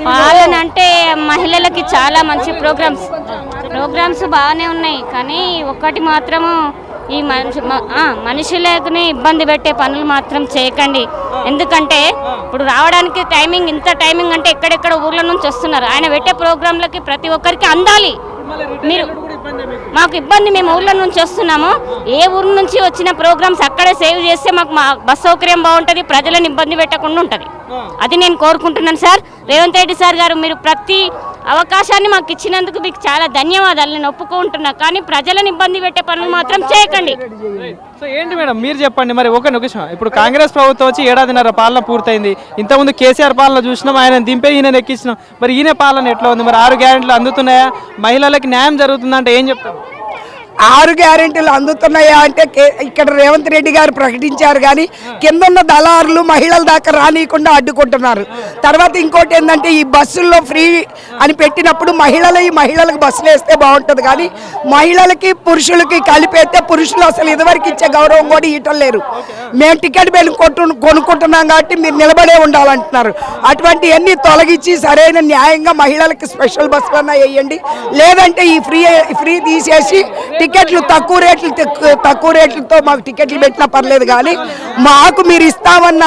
పాలన అంటే మహిళలకి చాలా మంచి ప్రోగ్రామ్స్ బాగానే ఉన్నాయి. కానీ ఒక్కటి మాత్రము ఈ మనుషులని ఇబ్బంది పెట్టే పనులు మాత్రం చేయకండి. ఎందుకంటే ఇప్పుడు రావడానికి ఇంత టైమింగ్ అంటే ఎక్కడెక్కడ ఊర్ల నుంచి వస్తున్నారు. ఆయన పెట్టే ప్రోగ్రాంలకి ప్రతి ఒక్కరికి అందాలి. మీరు మాకు ఇబ్బంది, మేము ఊర్ల నుంచి వస్తున్నాము. ఏ ఊరు నుంచి వచ్చిన ప్రోగ్రామ్స్ అక్కడే సేవ్ చేస్తే మాకు బస్ సౌకర్యం బాగుంటుంది, ప్రజలను ఇబ్బంది పెట్టకుండా ఉంటుంది. అది నేను కోరుకుంటున్నాను సార్. రేవంత్ రెడ్డి సార్ గారు, మీరు ప్రతి అవకాశాన్ని మాకు ఇచ్చినందుకు మీకు చాలా ధన్యవాదాలు. నేను ఒప్పుకుంటున్నా. కానీ ప్రజలను ఇబ్బంది పెట్టే పనులు మాత్రం చేయకండి. సో ఏంటి మేడం మీరు చెప్పండి. మరి ఒక నిమిషం, ఇప్పుడు కాంగ్రెస్ ప్రభుత్వం వచ్చి 1.5 పాలన పూర్తయింది. ఇంతకుముందు కేసీఆర్ పాలన చూసినాం, ఆయన దింపే ఈయన ఎక్కించినాం. మరి ఈయన పాలన ఎట్లా ఉంది? మరి 6 గ్యారెంటీలు అందుతున్నాయా? మహిళలకు న్యాయం జరుగుతుందంటే ఏం చెప్తారు? 6 గ్యారెంటీలు అందుతున్నాయా అంటే ఇక్కడ రేవంత్ రెడ్డి గారు ప్రకటించారు, కానీ కింద ఉన్న దళారులు మహిళల దాకా రానియకుండా అడ్డుకుంటున్నారు. తర్వాత ఇంకోటి ఏంటంటే, ఈ బస్సుల్లో ఫ్రీ అని పెట్టినప్పుడు మహిళలకు బస్సులు వేస్తే బాగుంటుంది, కానీ మహిళలకి పురుషులకి కలిపేస్తే పురుషులు అసలు ఇదివరకు ఇచ్చే గౌరవం కూడా ఇవ్వటం లేరు. మేము టికెట్ బిల్లు కొనుక్కుంటున్నాం కాబట్టి మీరు నిలబడే ఉండాలంటున్నారు. అటువంటివన్నీ తొలగించి సరైన న్యాయంగా మహిళలకి స్పెషల్ బస్సులన్నా వేయండి. లేదంటే ఈ ఫ్రీ తీసేసి టికెట్లు తక్కువ రేట్లతో మాకు టికెట్లు పెట్టినా పర్లేదు, కానీ మాకు మీరు ఇస్తామన్న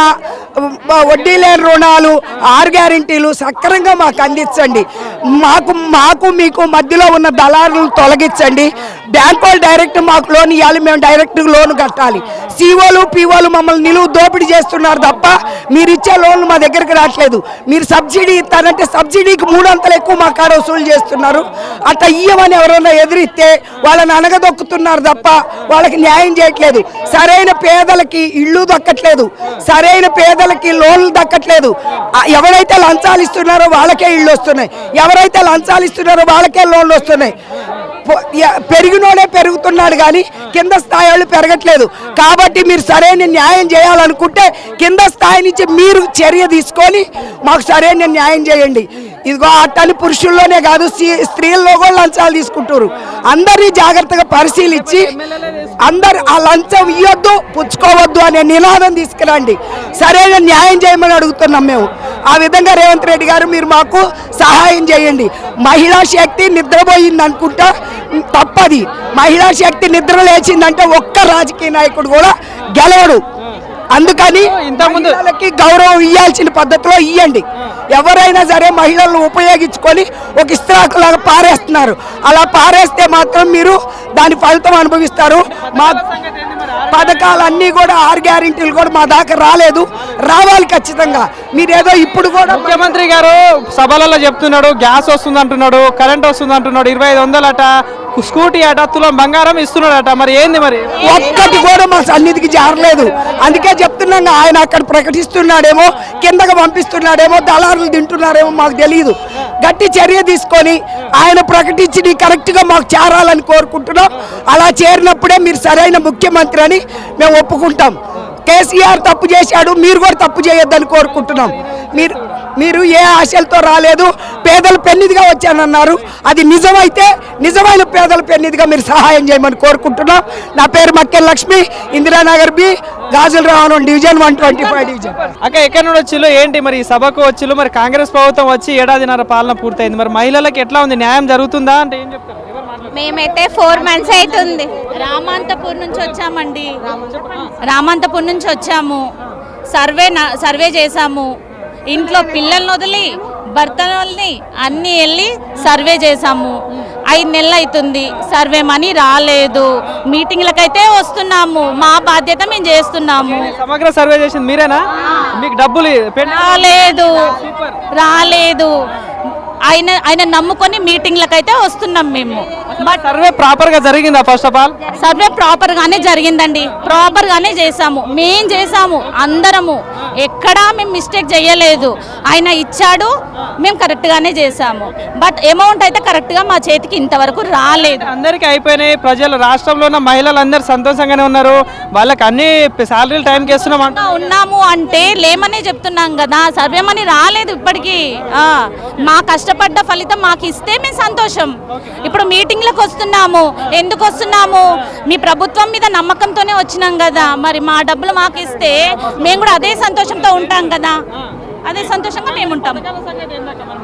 వడ్డీ లేని రుణాలు 6 గ్యారెంటీలు సక్రమంగా మాకు అందించండి. మాకు మీకు మధ్యలో ఉన్న దళారులను తొలగించండి. బ్యాంకు వాళ్ళు డైరెక్ట్ మాకు లోన్ ఇవ్వాలి, మేము డైరెక్ట్ లోన్ కట్టాలి. సిఓలు పీఓలు మమ్మల్ని నిలువు దోపిడీ చేస్తున్నారు తప్ప మీరు ఇచ్చే లోన్లు మా దగ్గరికి రావట్లేదు. మీరు సబ్సిడీ ఇస్తారంటే సబ్సిడీకి 3 అంతలు ఎక్కువ మా కాడ వసూలు చేస్తున్నారు. అట్లా ఇయ్యమని ఎవరైనా ఎదిరిస్తే వాళ్ళని అనగదొక్కుతున్నారు తప్ప వాళ్ళకి న్యాయం చేయట్లేదు. సరైన పేదలకి ఇళ్ళు దక్కట్లేదు, సరైన పేదలకి లోన్లు దక్కట్లేదు. ఎవరైతే లంచాలు ఇస్తున్నారో వాళ్ళకే ఇళ్ళు వస్తున్నాయి, ఎవరైతే లంచాలు ఇస్తున్నారో వాళ్ళకే లోన్లు వస్తున్నాయి. పెరిగినోడే పెరుగుతున్నాడు, కానీ కింద స్థాయి వాళ్ళు పెరగట్లేదు. కాబట్టి మీరు సరైన న్యాయం చేయాలనుకుంటే కింద స్థాయి నుంచి మీరు చర్య తీసుకొని మాకు సరైన న్యాయం చేయండి. ఇదిగో అట్టని పురుషుల్లోనే కాదు, స్త్రీల్లో కూడా లంచాలు తీసుకుంటారు. అందరినీ జాగ్రత్తగా పరిశీలించి అందరు ఆ లంచం ఇవ్వద్దు, పుచ్చుకోవద్దు అనే నినాదం తీసుకురండి. సరైన న్యాయం చేయమని అడుగుతున్నాం మేము. ఆ విధంగా రేవంత్ రెడ్డి గారు మీరు మాకు సహాయం చేయండి. మహిళా శక్తి నిద్రపోయింది అనుకుంటా, తప్పది. మహిళా శక్తి నిద్ర లేచిందంటే ఒక్క రాజకీయ నాయకుడు కూడా గెలవడు. అందుకని మహిళలకి గౌరవం ఇవ్వాల్సిన పద్ధతిలో ఇవ్వండి. ఎవరైనా సరే మహిళలను ఉపయోగించుకొని ఒక ఇస్త్రాకులాగా పారేస్తున్నారు. అలా పారేస్తే మాత్రం మీరు దాని ఫలితం అనుభవిస్తారు. మా పథకాలన్నీ కూడా 6 గ్యారెంటీలు కూడా మా దాకా రాలేదు, రావాలి ఖచ్చితంగా. మీరేదో ఇప్పుడు కూడా ముఖ్యమంత్రి గారు సభలలో చెప్తున్నాడు, గ్యాస్ వస్తుంది అంటున్నాడు, కరెంట్ వస్తుంది అంటున్నాడు, 2500 అట, స్కూటీ అట, తులం బంగారం ఇస్తున్నాడట. మరి ఏంది? మరి ఒక్కటి కూడా మా సన్నిధికి జారలేదు. అందుకే చెప్తున్నాగా, ఆయన అక్కడ ప్రకటిస్తున్నాడేమో, కిందకు పంపిస్తున్నాడేమో, దళారులు తింటున్నారేమో మాకు తెలియదు. గట్టి చర్య తీసుకొని ఆయన ప్రకటించి కరెక్ట్గా మాకు చేరాలని కోరుకుంటున్నాం. అలా చేరినప్పుడే మీరు సరైన ముఖ్యమంత్రి అని మేము ఒప్పుకుంటాం. కేసీఆర్ తప్పు చేశాడు, మీరు కూడా తప్పు చేయొద్దని కోరుకుంటున్నాం. మీరు ఏ ఆశలతో రాలేదు, పేదల పెన్నిదిగా వచ్చానన్నారు. అది నిజమైతే నిజమైన పేదల పెన్నిదిగా మీరు సహాయం చేయమని కోరుకుంటున్నాం. నా పేరు మక్కెల్ లక్ష్మి, ఇందిరానగర్ బి, గాజుల రావణం డివిజన్ 125 డివిజన్. అక్క ఎక్కడి నుండి వచ్చిల్లు, ఏంటి మరి ఈ సభకు వచ్చిల్లు? మరి కాంగ్రెస్ ప్రభుత్వం వచ్చి 1.5 పాలన పూర్తయింది. మరి మహిళలకు ఎట్లా ఉంది, న్యాయం జరుగుతుందా అంటే ఏం చెప్తారు? మేమైతే 4 months అవుతుంది. రామంతపూర్ నుంచి వచ్చామండి. రామంతపూర్ నుంచి వచ్చాము. సర్వే చేసాము. ఇంట్లో పిల్లల్ని వదిలి భర్తల్ని అన్నీ వెళ్ళి సర్వే చేసాము. 5 నెలలు అవుతుంది. సర్వే మనీ రాలేదు. మీటింగ్లకైతే వస్తున్నాము, మా బాధ్యత మేము చేస్తున్నాము. సమగ్ర సర్వే చేసింది మీరేనా? మీకు డబ్బులు రాలేదు. ఆయన నమ్ముకొని మీటింగ్లకైతే వస్తున్నాం మేము. బట్ సర్వే ప్రాపర్ గా జరిగిందా? First of all survey proper గానే జరిగిందండి, ప్రాపర్ గానే చేసాము. మేం చేసాము అందరము, ఎక్కడా మేము మిస్టేక్ చేయలేదు. ఆయన ఇచ్చాడు, మేము కరెక్ట్ గానే చేసాము. బట్ అమౌంట్ అయితే కరెక్ట్ గా మా చేతికి ఇంతవరకు రాలేదు. అందరికి అయిపోయినాయి. ప్రజలు, రాష్ట్రంలో ఉన్న మహిళలు అందరు సంతోషంగానే ఉన్నారు. వాళ్ళకి అన్ని సాలరీలు టైంకి ఉన్నాము అంటే లేమనే చెప్తున్నాం కదా. సర్వే మనీ రాలేదు ఇప్పటికీ. మా కష్టపడ్డ ఫలితం మాకు ఇస్తే మేము సంతోషం. ఇప్పుడు మీటింగ్లకు వస్తున్నాము. ఎందుకు వస్తున్నాము? మీ ప్రభుత్వం మీద నమ్మకంతోనే వచ్చినాం కదా. మరి మా డబ్బులు మాకు ఇస్తే మేము కూడా అదే సంతోషంతో ఉంటాం కదా. అదే సంతోషంగా మేము ఉంటాము.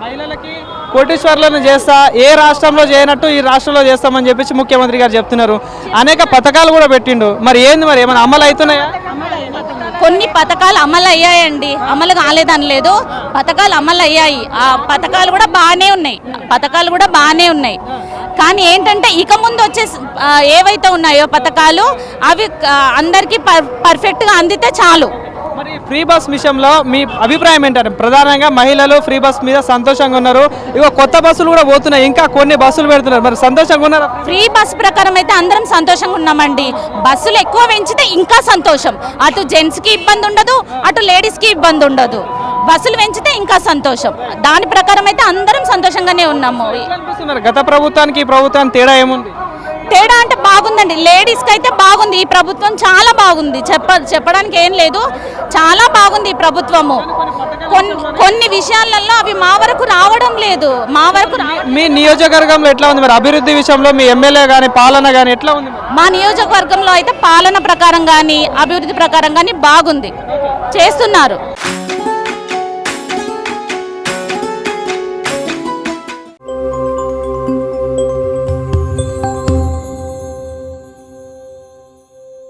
మహిళలకి కోటీశ్వర్లను చేస్తా, ఏ రాష్ట్రంలో చేయనట్టు ఈ రాష్ట్రంలో చేస్తామని చెప్పేసి ముఖ్యమంత్రి గారు చెప్తున్నారు. అనేక పథకాలు కూడా పెట్టిండు. మరి ఏంది, మరి ఏమైనా అమలు అవుతున్నాయా? కొన్ని పథకాలు అమలు అయ్యాయండి, అమలు కాలేదని లేదు, పథకాలు అమలు అయ్యాయి. ఆ పథకాలు కూడా బాగానే ఉన్నాయి. కానీ ఏంటంటే ఇక ముందు వచ్చే ఏవైతే ఉన్నాయో పథకాలు అవి అందరికీ పర్ఫెక్ట్గా అందితే చాలు. మరి ఫ్రీ బస్ విషయంలో మీ అభిప్రాయం ఏంటంటే? ప్రధానంగా మహిళలు ఫ్రీ బస్ మీద సంతోషంగా ఉన్నారు. ఇగో కొత్త బస్సులు కూడా పోతున్నాయి, ఇంకా కొన్ని బస్సులు పెడుతున్నారు. మరి సంతోషంగా ఉన్నారు? ఫ్రీ బస్ ప్రకారం అయితే అందరం సంతోషంగా ఉన్నామండి. బస్సులు ఎక్కువ పెంచితే ఇంకా సంతోషం. అటు జెంట్స్కి ఇబ్బంది ఉండదు, అటు లేడీస్కి ఇబ్బంది ఉండదు. బస్సులు పెంచితే ఇంకా సంతోషం. దాని ప్రకారం అయితే అందరం సంతోషంగానే ఉన్నాము. గత ప్రభుత్వానికి ఈ ప్రభుత్వానికి తేడా ఏముంది? తేడా అంటే బాగుందండి. లేడీస్కి అయితే బాగుంది, ఈ ప్రభుత్వం చాలా బాగుంది. చెప్పడానికి ఏం లేదు, చాలా బాగుంది ఈ ప్రభుత్వము. కొన్ని విషయాలలో అవి మా వరకు రావడం లేదు. మీ నియోజకవర్గంలో ఎట్లా ఉంది మరి అభివృద్ధి విషయంలో? మీ ఎమ్మెల్యే కానీ పాలన కానీ ఎట్లా ఉంది? మా నియోజకవర్గంలో అయితే పాలన ప్రకారం కానీ అభివృద్ధి ప్రకారం కానీ బాగుంది, చేస్తున్నారు.